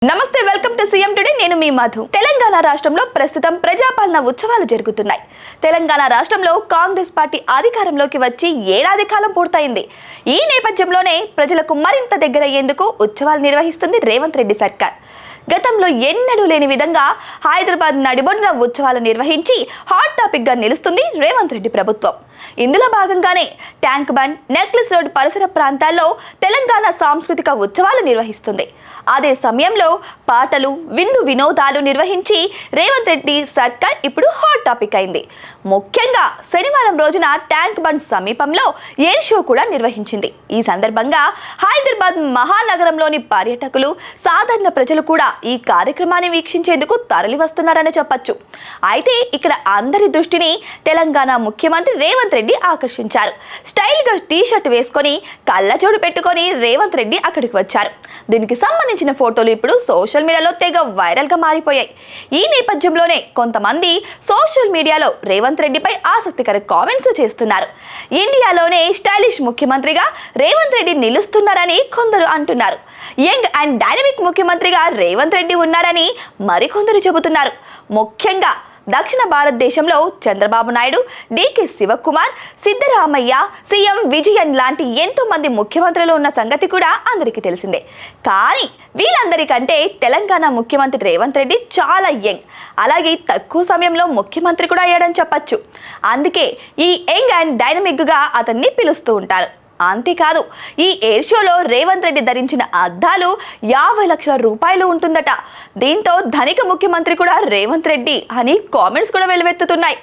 నమస్తే, welcome to CM today. నేను మీ మధు. తెలంగాణ రాష్ట్రంలో ప్రస్తుతం ప్రజాపాలన ఉత్సవాలు జరుగుతున్నాయి. తెలంగాణ రాష్ట్రంలో కాంగ్రెస్ పార్టీ అధికారంలోకి వచ్చి ఏడాది కాలం పూర్తయింది. ఈ నేపథ్యంలోనే ప్రజలకు మరింత దగ్గరయ్యేందుకు ఉత్సవాలు నిర్వహిస్తుంది రేవంత్ రెడ్డి సర్కార్. గతంలో ఎన్నడూ లేని విధంగా హైదరాబాద్ నడిబొడ్డున ఉత్సవాలు నిర్వహించి హాట్ టాపిక్ గా నిలుస్తుంది రేవంత్ రెడ్డి ప్రభుత్వం. ఇందులో భాగంగానే ట్యాంక్ బండ్, నెక్లెస్ రోడ్ పరిసర ప్రాంతాల్లో తెలంగాణ సాంస్కృతిక ఉత్సవాలు నిర్వహిస్తుంది. అదే సమయంలో పాటలు, విందు వినోదాలు నిర్వహించి రేవంత్ రెడ్డి సర్కార్ ఇప్పుడు హాట్ టాపిక్ అయింది. ముఖ్యంగా శనివారం రోజున ట్యాంక్ బండ్ సమీపంలో ఎయిర్ షో కూడా నిర్వహించింది. ఈ సందర్భంగా హైదరాబాద్ మహానగరంలోని పర్యాటకులు, సాధారణ ప్రజలు కూడా ఈ కార్యక్రమాన్ని వీక్షించేందుకు తరలి వస్తున్నారని చెప్పొచ్చు. అయితే ఇక్కడ అందరి దృష్టిని తెలంగాణ ముఖ్యమంత్రి రేవంత్ రెడ్డి ఆకర్షించారు. స్టైల్ గా టీ-షర్ట్ వేసుకొని కళ్ళజోడు పెట్టుకొని రేవంత్ రెడ్డి అక్కడికి వచ్చారు. దీనికి సంబంధించిన ఫోటోలు ఇప్పుడు సోషల్ మీడియాలో తెగ వైరల్ గా మారిపోయాయి. ఈ నేపథ్యంలోనే కొంతమంది సోషల్ మీడియాలో రేవంత్ రెడ్డిపై ఆసక్తికర కామెంట్స్ చేస్తున్నారు. ఇండియాలోనే స్టైలిష్ ముఖ్యమంత్రిగా రేవంత్ రెడ్డి నిలుస్తున్నారని కొందరు అంటున్నారు. యంగ్ అండ్ డైనమిక్ ముఖ్యమంత్రిగా రేవంత్ రెడ్డి ఉన్నారని మరికొందరు చెబుతున్నారు. ముఖ్యంగా దక్షిణ భారతదేశంలో చంద్రబాబు నాయుడు, డికే శివకుమార్, సిద్ధరామయ్య, సీఎం విజయన్ లాంటి ఎంతో మంది ముఖ్యమంత్రులు ఉన్న సంగతి కూడా అందరికీ తెలిసిందే. కానీ వీళ్ళందరికంటే తెలంగాణ ముఖ్యమంత్రి రేవంత్ రెడ్డి చాలా యంగ్, అలాగే తక్కువ సమయంలో ముఖ్యమంత్రి కూడా అయ్యాడని చెప్పచ్చు. అందుకే ఈ యంగ్ అండ్ డైనమిక్ గా అతన్ని పిలుస్తూ ఉంటారు. అంతేకాదు, ఈ ఎయిర్ షోలో రేవంత్ రెడ్డి ధరించిన అద్దాలు 50 లక్షల రూపాయలు ఉంటుందట. దీంతో ధనిక ముఖ్యమంత్రి కూడా రేవంత్ రెడ్డి అని కామెంట్స్ కూడా వెలువెత్తుతున్నాయి.